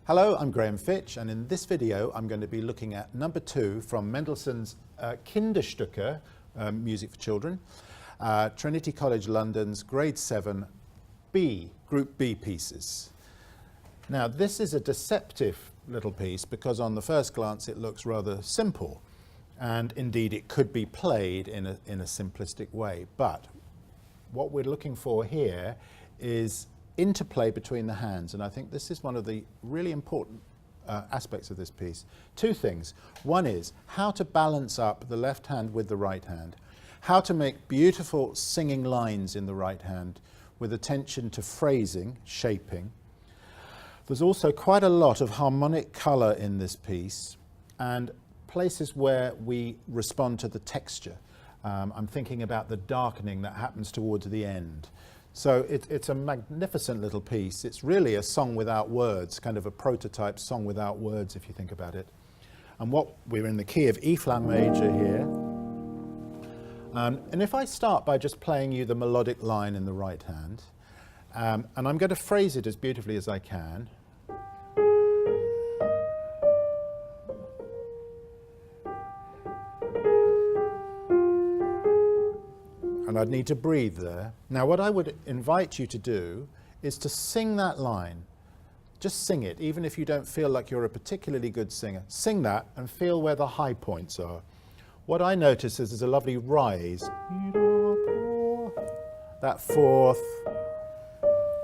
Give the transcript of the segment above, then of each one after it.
Hello, I'm Graham Fitch, and in this video I'm going to be looking at number 2 from Mendelssohn's Kinderstücke, music for children, Trinity College London's grade 7 B, group B pieces. Now this is a deceptive little piece because on the first glance it looks rather simple, and indeed it could be played in a simplistic way, but what we're looking for here is interplay between the hands, and I think this is one of the really important aspects of this piece. Two things. One is how to balance up the left hand with the right hand, how to make beautiful singing lines in the right hand with attention to phrasing, shaping. There's also quite a lot of harmonic colour in this piece and places where we respond to the texture. I'm thinking about the darkening that happens towards the end. So it's a magnificent little piece. It's really a song without words, kind of a prototype song without words if you think about it. And we're in the key of E flat major here. And if I start by just playing you the melodic line in the right hand, and I'm going to phrase it as beautifully as I can. And I'd need to breathe there. Now what I would invite you to do is to sing that line. Just sing it, even if you don't feel like you're a particularly good singer. Sing that and feel where the high points are. What I notice is there's a lovely rise. That fourth,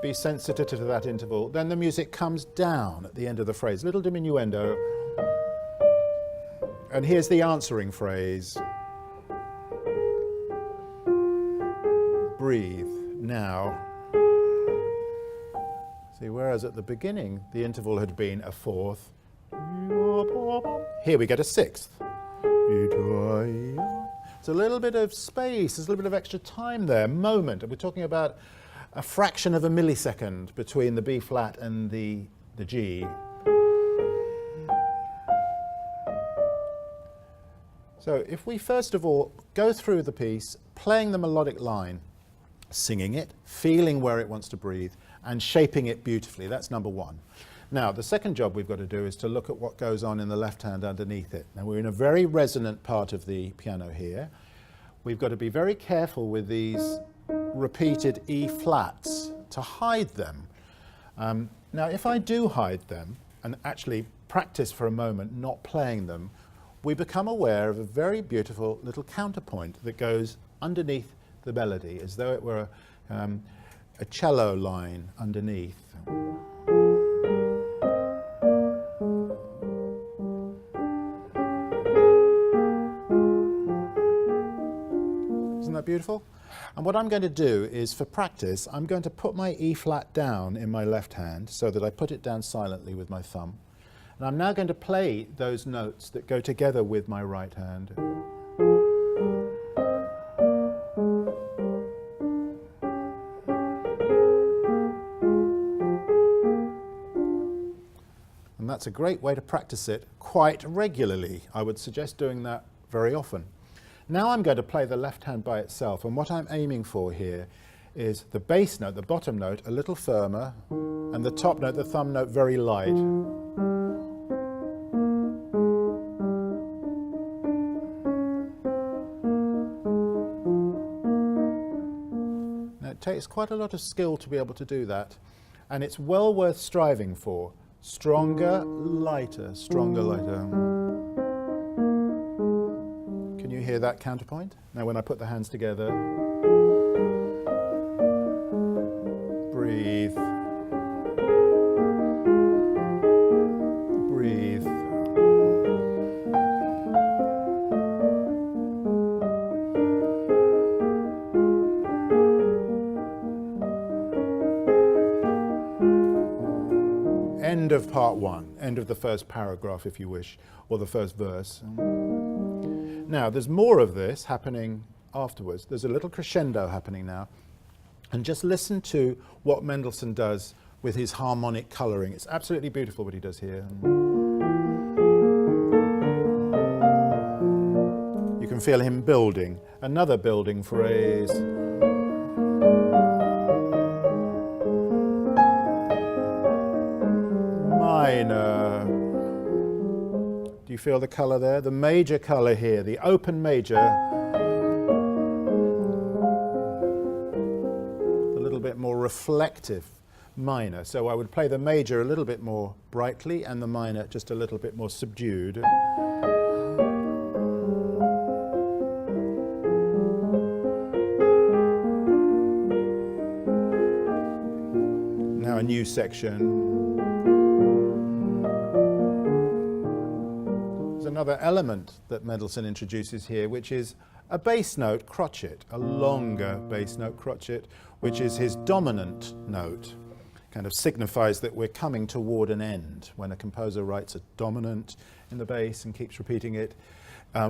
be sensitive to that interval. Then the music comes down at the end of the phrase, little diminuendo. And here's the answering phrase. Breathe now. See, whereas at the beginning the interval had been a fourth, here we get a sixth. It's a little bit of space, there's a little bit of extra time there, moment. And we're talking about a fraction of a millisecond between the B flat and the G. So if we first of all go through the piece, playing the melodic line, singing it, feeling where it wants to breathe, and shaping it beautifully. That's number one. Now, the second job we've got to do is to look at what goes on in the left hand underneath it. Now, we're in a very resonant part of the piano here. We've got to be very careful with these repeated E flats to hide them. Now, if I do hide them and actually practice for a moment not playing them, we become aware of a very beautiful little counterpoint that goes underneath the melody, as though it were a cello line underneath. Isn't that beautiful? And what I'm going to do is, for practice, I'm going to put my E flat down in my left hand so that I put it down silently with my thumb. And I'm now going to play those notes that go together with my right hand. And that's a great way to practice it quite regularly. I would suggest doing that very often. Now I'm going to play the left hand by itself, and what I'm aiming for here is the bass note, the bottom note, a little firmer, and the top note, the thumb note, very light. Now it takes quite a lot of skill to be able to do that, and it's well worth striving for. Stronger, lighter, stronger, lighter. Can you hear that counterpoint? Now when I put the hands together, breathe, breathe. End of part one, end of the first paragraph if you wish, or the first verse. Now there's more of this happening afterwards. There's a little crescendo happening now. And just listen to what Mendelssohn does with his harmonic colouring. It's absolutely beautiful what he does here. You can feel him building. Another building phrase. minor. Do you feel the colour there? The major colour here, the open major. A little bit more reflective minor. So I would play the major a little bit more brightly and the minor just a little bit more subdued. Now a new section. There's another element that Mendelssohn introduces here, which is a bass note crotchet, a longer bass note crotchet, which is his dominant note. Kind of signifies that we're coming toward an end. When a composer writes a dominant in the bass and keeps repeating it,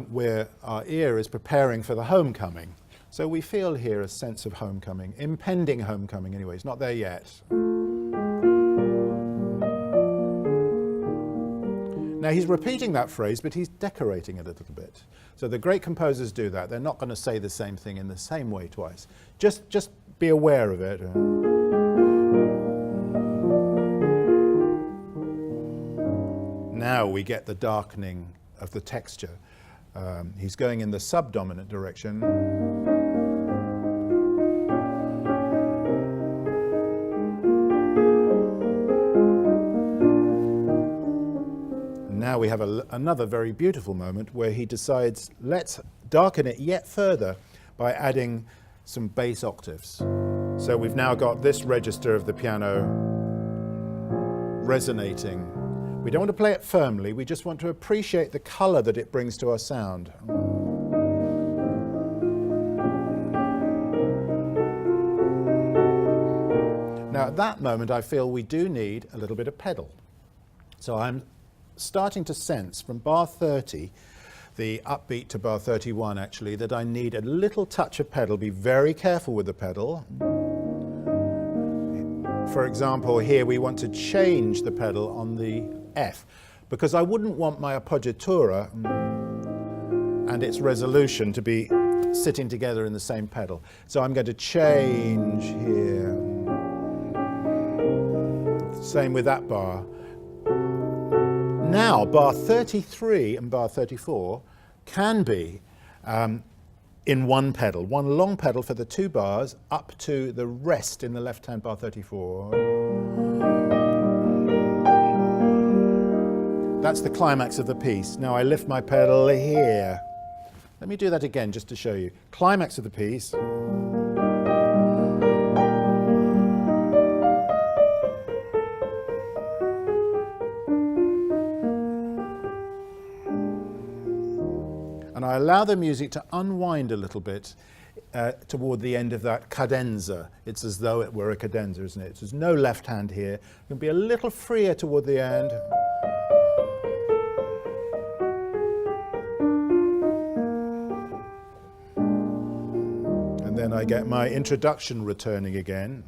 where our ear is preparing for the homecoming. So we feel here a sense of homecoming, impending homecoming anyway, it's not there yet. Now he's repeating that phrase, but he's decorating it a little bit. So the great composers do that. They're not going to say the same thing in the same way twice. Just be aware of it. Now we get the darkening of the texture. He's going in the subdominant direction. Now we have another very beautiful moment where he decides, let's darken it yet further by adding some bass octaves. So we've now got this register of the piano resonating. We don't want to play it firmly, we just want to appreciate the colour that it brings to our sound. Now at that moment I feel we do need a little bit of pedal. So I'm starting to sense from bar 30, the upbeat to bar 31 actually, that I need a little touch of pedal. Be very careful with the pedal. For example, here we want to change the pedal on the F, because I wouldn't want my appoggiatura and its resolution to be sitting together in the same pedal. So I'm going to change here. Same with that bar. Now, bar 33 and bar 34 can be in one pedal, one long pedal for the two bars up to the rest in the left hand bar 34. That's the climax of the piece. Now I lift my pedal here. Let me do that again just to show you. Climax of the piece. And I allow the music to unwind a little bit toward the end of that cadenza. It's as though it were a cadenza, isn't it? There's no left hand here. It can be a little freer toward the end. And then I get my introduction returning again.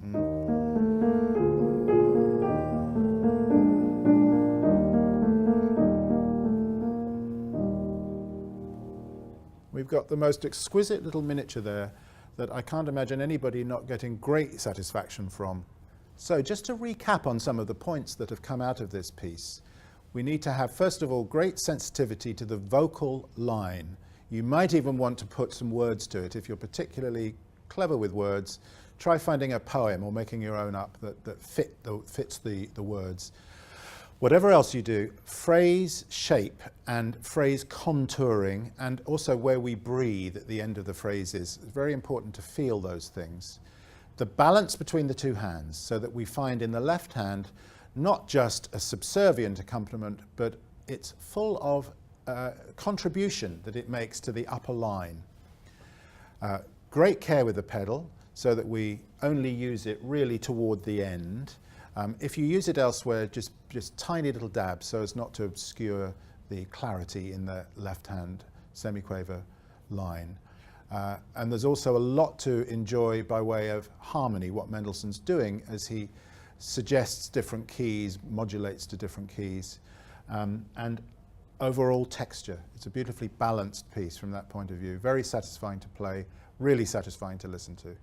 We've got the most exquisite little miniature there that I can't imagine anybody not getting great satisfaction from. So just to recap on some of the points that have come out of this piece, we need to have, first of all, great sensitivity to the vocal line. You might even want to put some words to it. If you're particularly clever with words, try finding a poem or making your own up that fits the words. Whatever else you do, phrase shape and phrase contouring, and also where we breathe at the end of the phrases, it's very important to feel those things. The balance between the two hands, so that we find in the left hand not just a subservient accompaniment, but it's full of contribution that it makes to the upper line. Great care with the pedal, so that we only use it really toward the end. If you use it elsewhere, just tiny little dabs so as not to obscure the clarity in the left-hand semiquaver line. And there's also a lot to enjoy by way of harmony, what Mendelssohn's doing as he suggests different keys, modulates to different keys, and overall texture. It's a beautifully balanced piece from that point of view. Very satisfying to play, really satisfying to listen to.